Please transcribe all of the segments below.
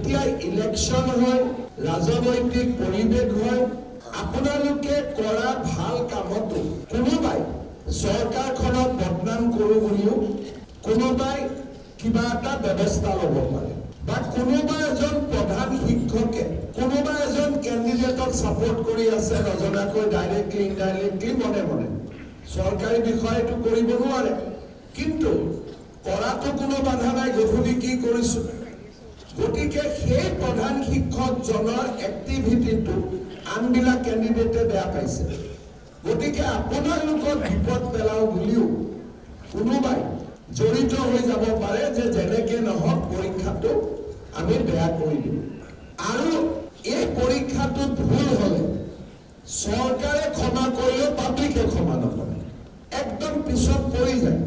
যেতিয়া ইলেকশ্যন হয়, ৰাজনৈতিক পৰিৱেশ হয়, আপোনালোকে কৰা ভাল কামতো কোনোবাই চৰকাৰখনক বদনাম কৰোঁ বুলিও কোনোবাই কিবা এটা ব্যৱস্থা ল'ব পাৰে বা কোনোবা এজন প্ৰধান শিক্ষকে কোনোবা এজন কেণ্ডিডেটক ছাপোৰ্ট কৰি আছে নজনাকৈ ডাইৰেক্টলি ইনডাইৰেক্টলি মনে মনে চৰকাৰী বিষয়টো কৰিব নোৱাৰে, কিন্তু কৰাটো কোনো বাধা নাই। গধূলি কি কৰিছোঁ, গতিকে সেই প্ৰধান শিক্ষকজনৰ এক্টিভিটিটো আনবিলাক কেণ্ডিডেটে বেয়া পাইছে। গতিকে আপোনালোকক বিপদ পেলাওঁ বুলিও কোনোবাই জড়িত হৈ যাব পাৰে যে যেনেকৈ নহওক পৰীক্ষাটো আমি বেয়া কৰি দিওঁ। আৰু এই পৰীক্ষাটোত ভুল হ'লে চৰকাৰে ক্ষমা কৰিলেও পাব্লিকে ক্ষমা নকৰে, একদম পিছত পৰি যায়।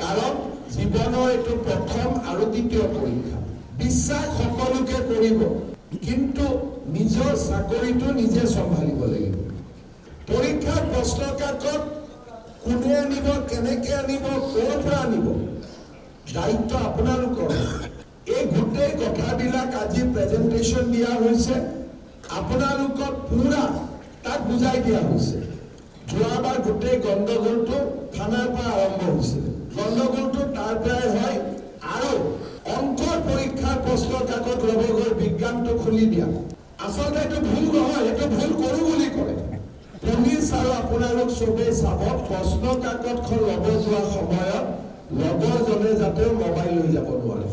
কাৰণ জীৱনৰ এইটো প্ৰথম আৰু দ্বিতীয় পৰীক্ষা। বিশ্বাস সকলোকে কৰিব, কিন্তু নিজৰ চাকৰিটো নিজে চম্ভালিব লাগিব। পৰীক্ষাৰ প্ৰশ্ন কাকত কোনে আনিব, কেনেকৈ আনিব, ক'ৰ পৰা আনিব, দায়িত্ব আপোনালোকৰ। এই গোটেই কথাবিলাক আজি প্ৰেজেণ্টেশ্যন দিয়া হৈছে, আপোনালোকক পুৰা তাক বুজাই দিয়া হৈছে। যোৱাবাৰ গোটেই গণ্ডগোলটো থানাৰ পৰা আৰম্ভ হৈছিল, গণ্ডগোলটো তাৰ পৰাই হয়। আৰু অংকৰ পৰীক্ষাৰ প্ৰশ্ন কাকত ল'ব গৈ বিজ্ঞানটো খুলি দিয়া, আচলতে এইটো ভুল নহয়, এইটো ভুল কৰোঁ বুলি কৰে। পুলিচ আৰু আপোনালোক চবেই চাব, প্ৰশ্ন কাকতখন ল'ব যোৱা সময়ত লগৰজনে যাতে মোবাইল লৈ যাব নোৱাৰে।